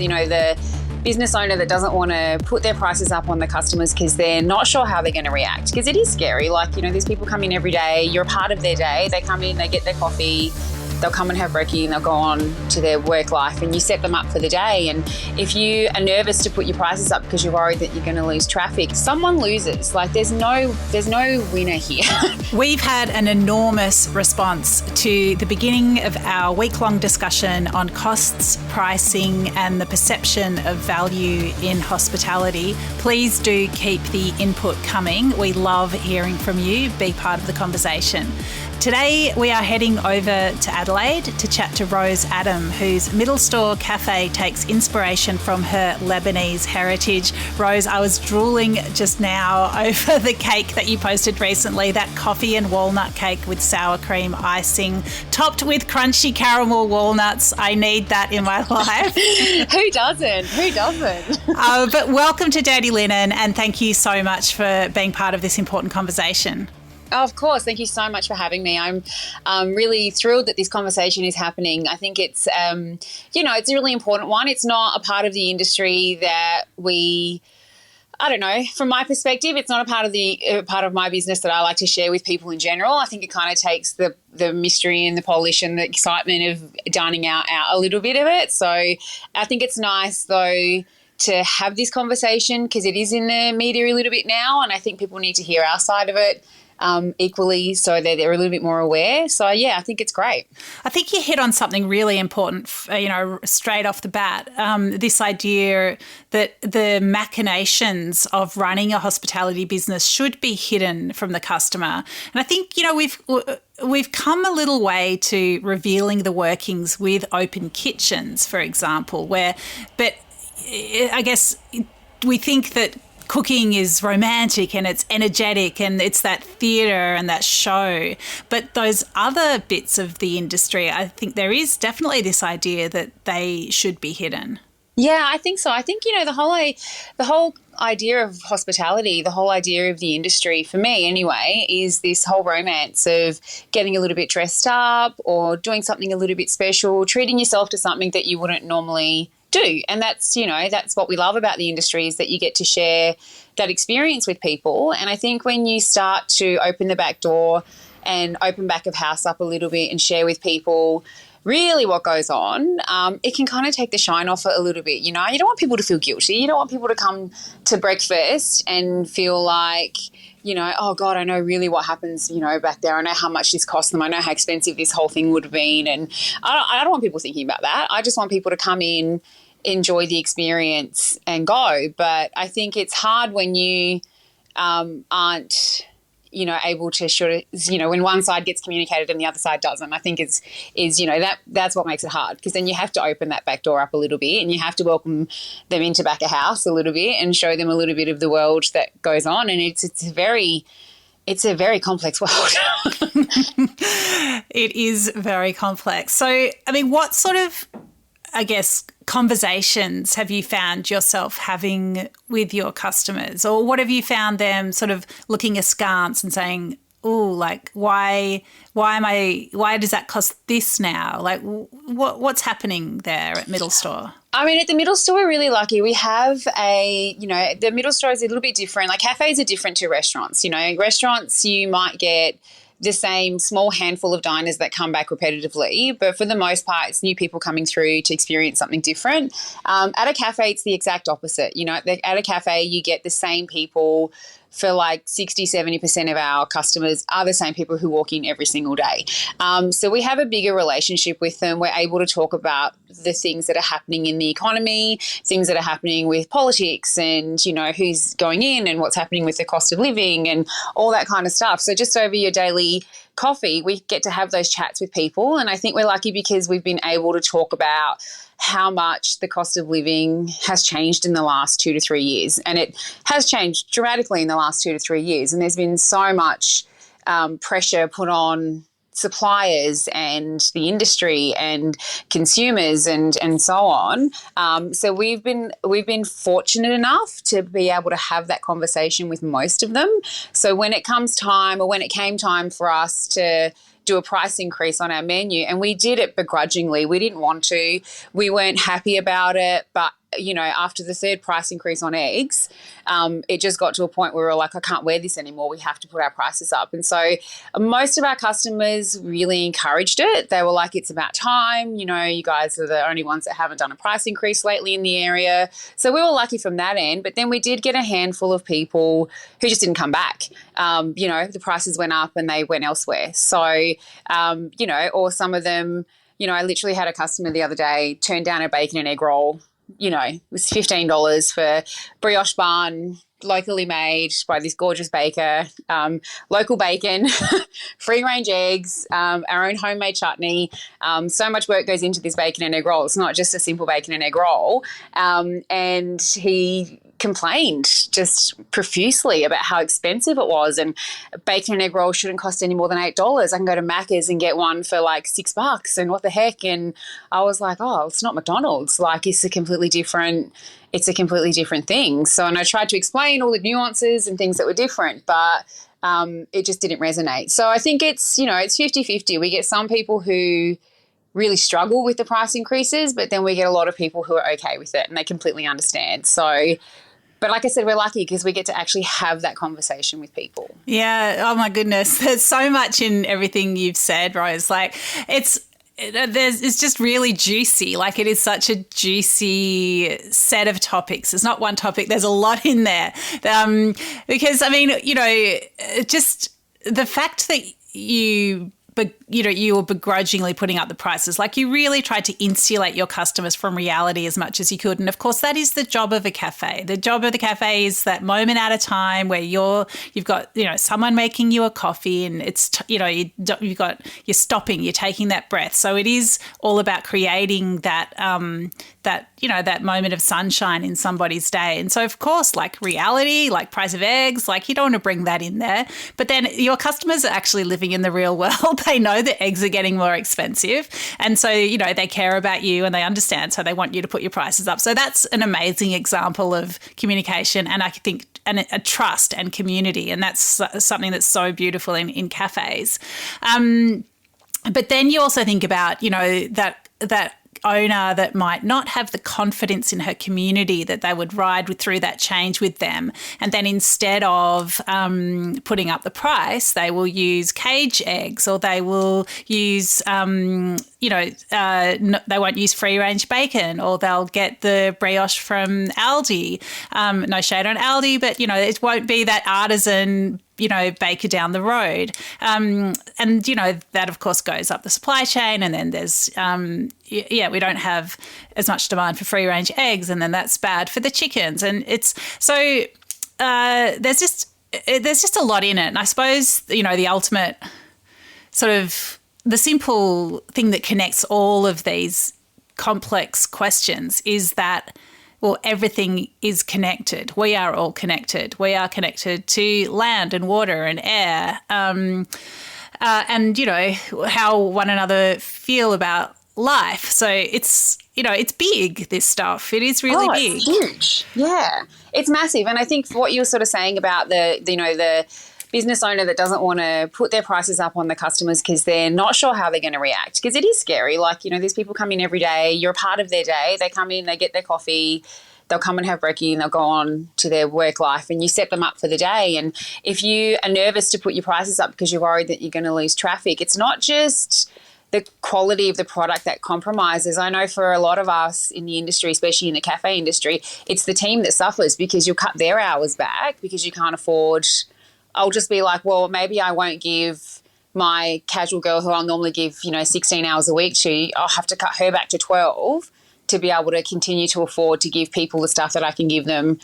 the business owner that doesn't want to put their prices up on the customers because they're not sure how they're going to react. Because it is scary. Like, these people come in every day. You're a part of their day. They come in, they get their coffee, they'll come and have brekkie and they'll go on to their work life, and you set them up for the day. And if you are nervous to put your prices up because you're worried that you're going to lose traffic, someone loses. Like, there's no winner here. We've had an enormous response to the beginning of our week-long discussion on costs, pricing, and the perception of value in hospitality. Please do keep the input coming. We love hearing from you. Be part of the conversation. Today, we are heading over to Adelaide to chat to Rose Adam, whose Middle Store Cafe takes inspiration from her Lebanese heritage. Rose, I was drooling just now over the cake that you posted recently, that coffee and walnut cake with sour cream icing, topped with crunchy caramel walnuts. I need that in my life. Who doesn't? Who doesn't? But welcome to Dirty Linen, and thank you so much for being part of this important conversation. Oh, of course. Thank you so much for having me. I'm really thrilled that this conversation is happening. I think it's, it's a really important one. It's not a part of the industry that I don't know, from my perspective, it's not a part of my business that I like to share with people in general. I think it kind of takes the mystery and the polish and the excitement of dining out a little bit of it. So I think it's nice, though, to have this conversation because it is in the media a little bit now, and I think people need to hear our side of it. Equally, so they're a little bit more aware. So, yeah, I think it's great. I think you hit on something really important, straight off the bat, this idea that the machinations of running a hospitality business should be hidden from the customer. And I think, we've come a little way to revealing the workings with open kitchens, for example, but I guess we think that cooking is romantic and it's energetic and it's that theatre and that show. But those other bits of the industry, I think there is definitely this idea that they should be hidden. Yeah, I think so. I think, the whole idea of hospitality, the whole idea of the industry, for me anyway, is this whole romance of getting a little bit dressed up or doing something a little bit special, treating yourself to something that you wouldn't normally do. And that's what we love about the industry, is that you get to share that experience with people. And I think when you start to open the back door and open back of house up a little bit and share with people really what goes on, it can kind of take the shine off it a little bit. You don't want people to feel guilty. You don't want people to come to breakfast and feel like, oh God, I know really what happens, back there. I know how much this cost them. I know how expensive this whole thing would have been. And I don't want people thinking about that. I just want people to come in, enjoy the experience and go. But I think it's hard when you aren't, able to when one side gets communicated and the other side doesn't. I think that's what makes it hard, because then you have to open that back door up a little bit and you have to welcome them into back of house a little bit and show them a little bit of the world that goes on. And it's a very complex world. It is very complex. So, what sort of, conversations have you found yourself having with your customers, or what have you found them sort of looking askance and saying, oh, like, why does that cost this now? Like, what's happening there at Middle Store? At the Middle Store, we're really lucky. We have the Middle Store is a little bit different. Like, cafes are different to restaurants. Restaurants, you might get the same small handful of diners that come back repetitively, but for the most part, it's new people coming through to experience something different. At a cafe, it's the exact opposite. At a cafe, you get the same people. For like 60, 70% of our customers are the same people who walk in every single day. So we have a bigger relationship with them. We're able to talk about the things that are happening in the economy, things that are happening with politics and, who's going in and what's happening with the cost of living and all that kind of stuff. So just over your daily coffee, we get to have those chats with people. And I think we're lucky because we've been able to talk about how much the cost of living has changed in the last 2 to 3 years. And it has changed dramatically in the last 2 to 3 years. And there's been so much pressure put on suppliers and the industry and consumers and so on. So we've been fortunate enough to be able to have that conversation with most of them. So when it came time for us to do a price increase on our menu, and we did it begrudgingly. We didn't want to. We weren't happy about it, but after the third price increase on eggs, it just got to a point where we were like, I can't wear this anymore. We have to put our prices up. And so most of our customers really encouraged it. They were like, it's about time. You guys are the only ones that haven't done a price increase lately in the area. So we were lucky from that end. But then we did get a handful of people who just didn't come back. The prices went up and they went elsewhere. So, or some of them, I literally had a customer the other day turn down a bacon and egg roll. It was $15 for brioche bun, locally made by this gorgeous baker, local bacon, free-range eggs, our own homemade chutney. So much work goes into this bacon and egg roll. It's not just a simple bacon and egg roll. And he complained just profusely about how expensive it was, and a bacon and egg roll shouldn't cost any more than $8. I can go to Macca's and get one for like $6, and what the heck? And I was like, oh, it's not McDonald's. Like, it's a completely different thing. So, and I tried to explain all the nuances and things that were different, but it just didn't resonate. So I think it's 50-50. We get some people who really struggle with the price increases, but then we get a lot of people who are okay with it and they completely understand. So, but like I said, we're lucky because we get to actually have that conversation with people. Yeah. Oh my goodness. There's so much in everything you've said, Rose. Like it's just really juicy. Like, it is such a juicy set of topics. It's not one topic. There's a lot in there. Because, I mean, just the fact that you were begrudgingly putting up the prices. Like, you really tried to insulate your customers from reality as much as you could. And of course, that is the job of a cafe. The job of the cafe is that moment at a time where you've got, someone making you a coffee, and it's, you're stopping, you're taking that breath. So it is all about creating that moment of sunshine in somebody's day. And so, of course, like reality, like price of eggs, like you don't want to bring that in there. But then your customers are actually living in the real world. They know that eggs are getting more expensive. And so, they care about you and they understand. So they want you to put your prices up. So that's an amazing example of communication, and I think a trust and community. And that's something that's so beautiful in cafes. But then you also think about, that owner that might not have the confidence in her community that they would ride through that change with them. And then instead of putting up the price, they will use cage eggs, or they will use, they won't use free-range bacon, or they'll get the brioche from Aldi. No shade on Aldi, but, it won't be that artisan baker down the road. And, that, of course, goes up the supply chain. And then there's, we don't have as much demand for free-range eggs, and then that's bad for the chickens. And it's so there's just a lot in it. And I suppose, the ultimate sort of the simple thing that connects all of these complex questions is that, well, everything is connected. We are all connected. We are connected to land and water and air, and, how one another feel about life. So it's big, this stuff. It is really big. It's huge. Yeah, it's massive. And I think what you were sort of saying about the business owner that doesn't want to put their prices up on the customers because they're not sure how they're going to react, because it is scary. Like, these people come in every day. You're a part of their day. They come in, they get their coffee, they'll come and have brekkie, and they'll go on to their work life, and you set them up for the day. And if you are nervous to put your prices up because you're worried that you're going to lose traffic, it's not just the quality of the product that compromises. I know for a lot of us in the industry, especially in the cafe industry, it's the team that suffers because you'll cut their hours back because you can't afford. I'll just be like, well, maybe I won't give my casual girl who I'll normally give, 16 hours a week to, I'll have to cut her back to 12 to be able to continue to afford to give people the stuff that I can give them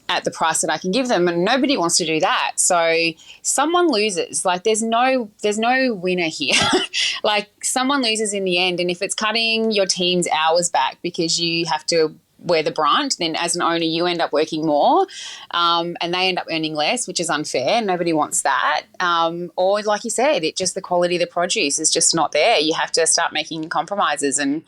at the price that I can give them. And nobody wants to do that. So someone loses. Like, there's no winner here. Like, someone loses in the end. And if it's cutting your team's hours back because you have to wear the brunt, then as an owner you end up working more, and they end up earning less, which is unfair. Nobody wants that. Or like you said, the quality of the produce is just not there. You have to start making compromises, and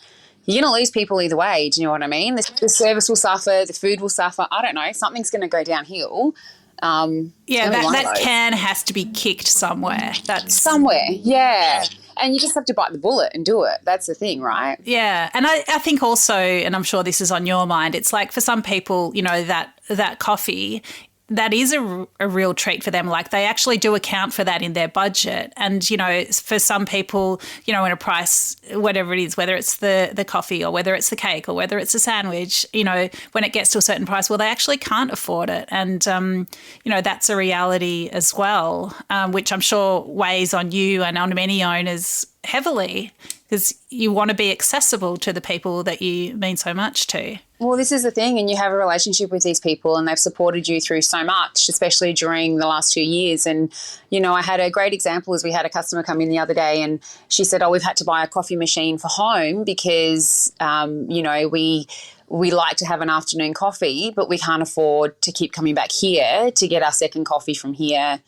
you're going to lose people either way. Do you know what I mean? The service will suffer, the food will suffer. I don't know. Something's going to go downhill. Yeah, that can has to be kicked somewhere. That's somewhere, yeah. And you just have to bite the bullet and do it. That's the thing, right? Yeah. And I think also, and I'm sure this is on your mind, it's like for some people, you know, that coffee, that is a real treat for them. Like they actually do account for that in their budget. And, you know, for some people, you know, in a price, whatever it is, whether it's the coffee or whether it's the cake or whether it's a sandwich, you know, when it gets to a certain price, well, they actually can't afford it. And, you know, that's a reality as well, which I'm sure weighs on you and on many owners heavily, because you want to be accessible to the people that you mean so much to. Well, this is the thing, and you have a relationship with these people and they've supported you through so much, especially during the last 2 years. And, you know, I had a great example as we had a customer come in the other day and she said, we've had to buy a coffee machine for home because, you know, we like to have an afternoon coffee, but we can't afford to keep coming back here to get our second coffee from here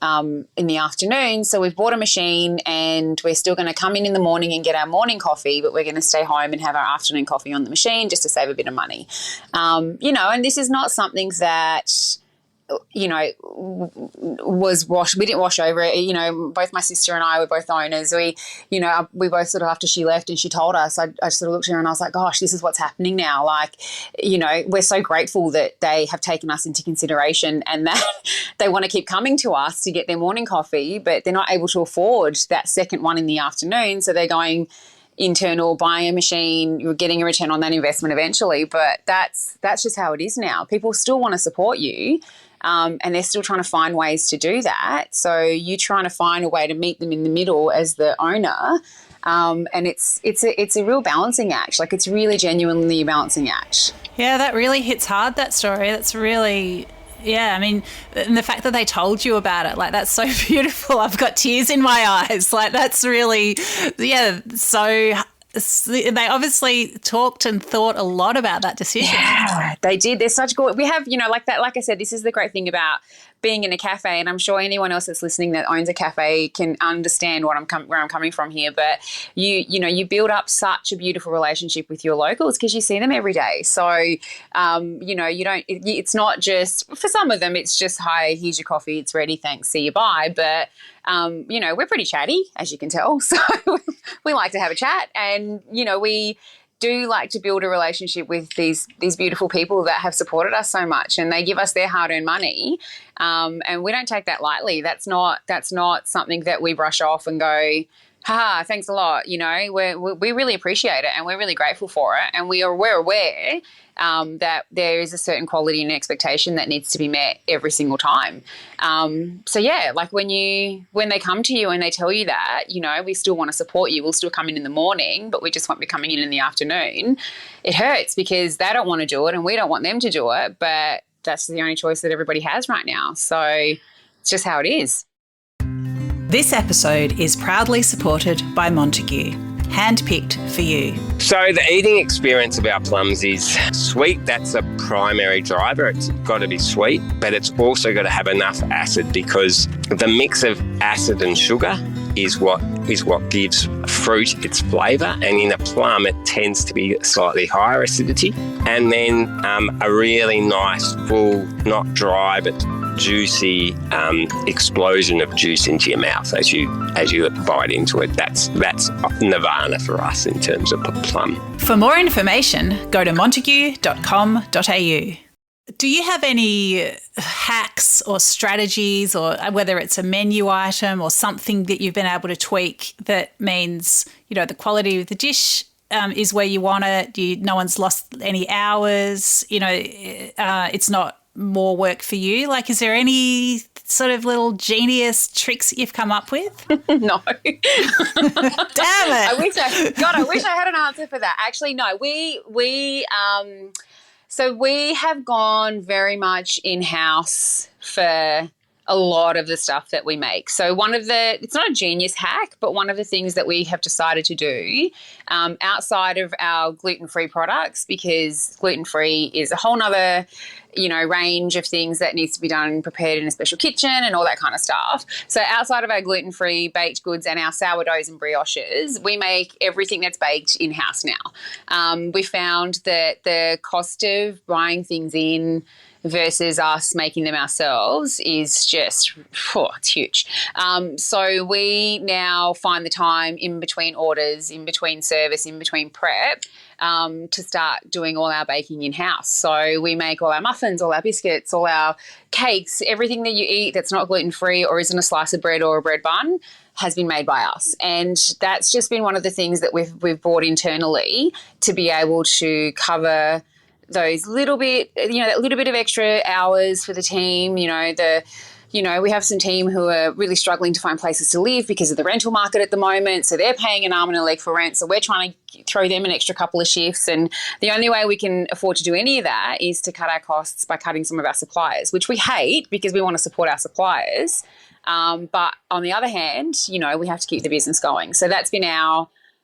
in the afternoon. So we've bought a machine and we're still going to come in the morning and get our morning coffee, but we're going to stay home and have our afternoon coffee on the machine just to save a bit of money. You know, and this is not something that, you know, was washed. We didn't wash over it. You know, both my sister and I were both owners. We both sort of, after she left and she told us, I sort of looked at her and I was like, gosh, this is what's happening now. Like, you know, we're so grateful that they have taken us into consideration and that they want to keep coming to us to get their morning coffee, but they're not able to afford that second one in the afternoon. So they're going internal, buying a machine, you're getting a return on that investment eventually. But that's just how it is now. People still want to support you. And they're still trying to find ways to do that. So you're trying to find a way to meet them in the middle as the owner. And it's a real balancing act. Like, it's really genuinely a balancing act. Yeah, that really hits hard, that story. That's really, yeah, I mean, and the fact that they told you about it, like, that's so beautiful. I've got tears in my eyes. Like, that's really, yeah, so they obviously talked and thought a lot about that decision. Yeah, they did. They're such good. We have, you know, like that. Like I said, this is the great thing about being in a cafe, and I'm sure anyone else that's listening that owns a cafe can understand where I'm coming from here. But you build up such a beautiful relationship with your locals because you see them every day. So, you know, you don't. It's not just for some of them. It's just, hi, here's your coffee. It's ready. Thanks. See you. Bye. But you know, we're pretty chatty, as you can tell. So we like to have a chat, and you know, we do like to build a relationship with these beautiful people that have supported us so much, and they give us their hard-earned money, and we don't take that lightly. That's not something that we brush off and go, ha, thanks a lot. You know, we really appreciate it and we're really grateful for it, and we're aware that there is a certain quality and expectation that needs to be met every single time. So yeah, like when they come to you and they tell you that, you know, we still want to support you, we'll still come in the morning, but we just won't be coming in the afternoon. It hurts because they don't want to do it and we don't want them to do it, but that's the only choice that everybody has right now. So it's just how it is. This episode is proudly supported by Montague, handpicked for you. So the eating experience of our plums is sweet. That's a primary driver. It's got to be sweet, but it's also got to have enough acid, because the mix of acid and sugar is what gives fruit its flavour. And in a plum, it tends to be slightly higher acidity. And then a really nice, full, not dry, but juicy explosion of juice into your mouth as you bite into it. That's nirvana for us in terms of plum. For more information, go to montague.com.au. Do you have any hacks or strategies, or whether it's a menu item or something that you've been able to tweak that means, you know, the quality of the dish is where you want it, no one's lost any hours, you know, it's not more work for you? Like, is there any sort of little genius tricks that you've come up with? No. Damn it. I wish I had an answer for that. Actually, no. So we have gone very much in-house for a lot of the stuff that we make. So it's not a genius hack, but one of the things that we have decided to do outside of our gluten-free products, because gluten-free is a whole nother, range of things that needs to be done, prepared in a special kitchen and all that kind of stuff. So outside of our gluten-free baked goods and our sourdoughs and brioches, we make everything that's baked in-house now. We found that the cost of buying things in versus us making them ourselves is just, it's huge. So we now find the time in between orders, in between service, in between prep, to start doing all our baking in-house. So we make all our muffins, all our biscuits, all our cakes, everything that you eat that's not gluten-free or isn't a slice of bread or a bread bun has been made by us. And that's just been one of the things that we've brought internally to be able to cover those little bit, that little bit of extra hours for the team. We have some team who are really struggling to find places to live because of the rental market at the moment. So they're paying an arm and a leg for rent. So we're trying to throw them an extra couple of shifts. And the only way we can afford to do any of that is to cut our costs by cutting some of our suppliers, which we hate because we want to support our suppliers. But on the other hand, we have to keep the business going. So that's been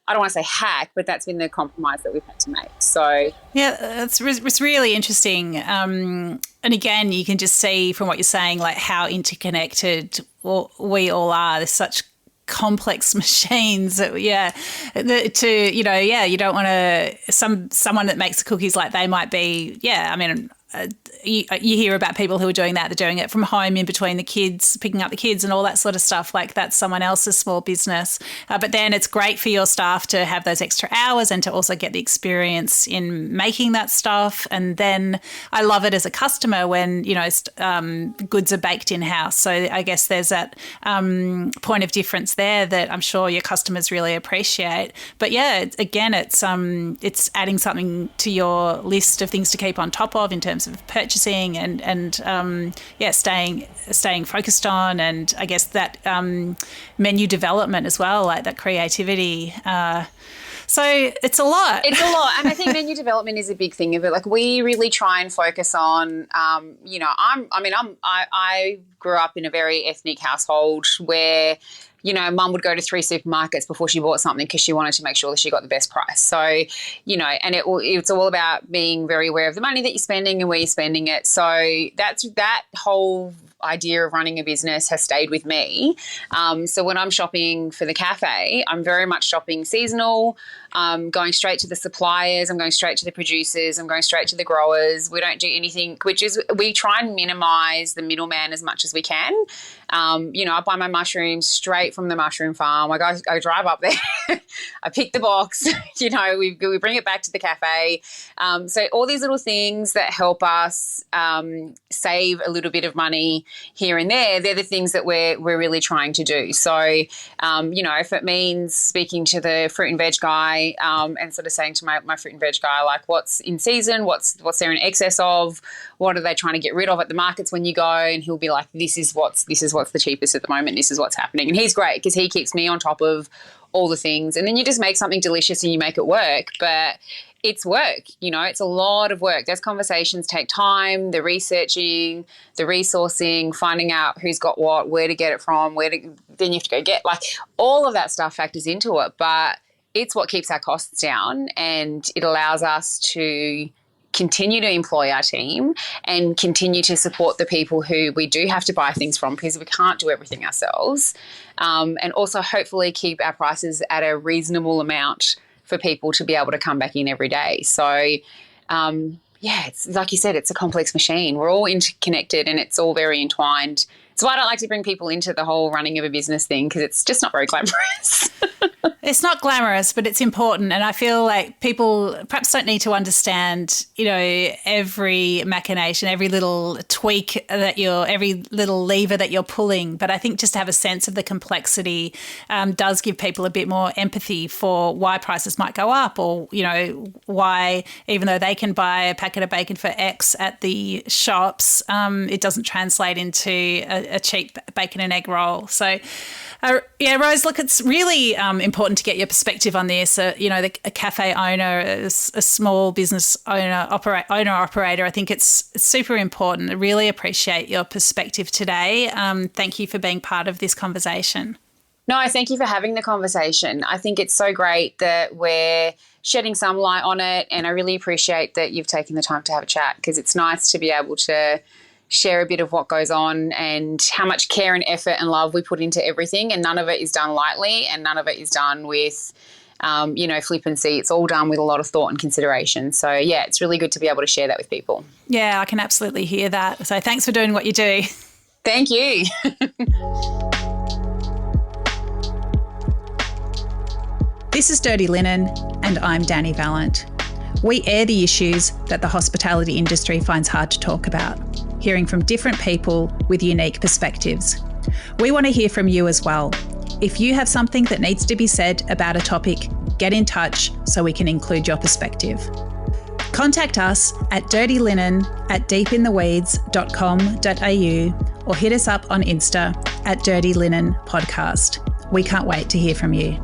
I don't want to say hack, but that's been the compromise that we've had to make. So yeah, it's really interesting. And again, you can just see from what you're saying, like how interconnected we all are. There's such complex machines that, you don't want to, someone that makes the cookies, like they might be, you hear about people who are doing that. They're doing it from home in between the kids, picking up the kids and all that sort of stuff. Like that's someone else's small business. But then it's great for your staff to have those extra hours and to also get the experience in making that stuff. And then I love it as a customer when, goods are baked in-house. So I guess there's that point of difference there that I'm sure your customers really appreciate. But yeah, again, it's adding something to your list of things to keep on top of in terms of purchasing and staying focused on, and I guess that menu development as well, like that creativity. So it's a lot. It's a lot. And I think menu development is a big thing of it. Like we really try and focus on, I grew up in a very ethnic household where, mum would go to 3 supermarkets before she bought something because she wanted to make sure that she got the best price. So, and it's all about being very aware of the money that you're spending and where you're spending it. So that whole idea of running a business has stayed with me. So when I'm shopping for the cafe, I'm very much shopping seasonal. I'm going straight to the suppliers. I'm going straight to the producers. I'm going straight to the growers. We don't do anything, we try and minimise the middleman as much as we can. I buy my mushrooms straight from the mushroom farm. I drive up there. I pick the box. We bring it back to the cafe. So all these little things that help us save a little bit of money here and there, they're the things that we're really trying to do. So, if it means speaking to the fruit and veg guy and sort of saying to my fruit and veg guy, like, what's in season, what's there in excess of, what are they trying to get rid of at the markets when you go, and he'll be like, this is what's the cheapest at the moment, this is what's happening. And he's great because he keeps me on top of all the things, and then you just make something delicious and you make it work. But it's work, it's a lot of work. Those conversations take time, the researching, the resourcing, finding out who's got what, where to get it from, then you have to go get, like, all of that stuff factors into it. But it's what keeps our costs down, and it allows us to continue to employ our team and continue to support the people who we do have to buy things from because we can't do everything ourselves, and also hopefully keep our prices at a reasonable amount for people to be able to come back in every day. So, it's like you said, it's a complex machine. We're all interconnected and it's all very entwined. That's why I don't like to bring people into the whole running of a business thing, because it's just not very glamorous. It's not glamorous, but it's important. And I feel like people perhaps don't need to understand, every machination, every little tweak every little lever that you're pulling. But I think just to have a sense of the complexity does give people a bit more empathy for why prices might go up, or, why, even though they can buy a packet of bacon for X at the shops, it doesn't translate into a cheap bacon and egg roll. So, Rose, look, it's really important to get your perspective on this. A cafe owner, a small business owner-operator, I think it's super important. I really appreciate your perspective today. Thank you for being part of this conversation. No, thank you for having the conversation. I think it's so great that we're shedding some light on it. And I really appreciate that you've taken the time to have a chat, because it's nice to be able to share a bit of what goes on and how much care and effort and love we put into everything. And none of it is done lightly, and none of it is done with, flippancy. It's all done with a lot of thought and consideration. So, yeah, it's really good to be able to share that with people. Yeah, I can absolutely hear that. So thanks for doing what you do. Thank you. This is Dirty Linen, and I'm Dani Valent. We air the issues that the hospitality industry finds hard to talk about, hearing from different people with unique perspectives. We want to hear from you as well. If you have something that needs to be said about a topic, get in touch so we can include your perspective. Contact us at dirtylinen@deepintheweeds.com.au or hit us up on Insta at Dirty Linen Podcast. We can't wait to hear from you.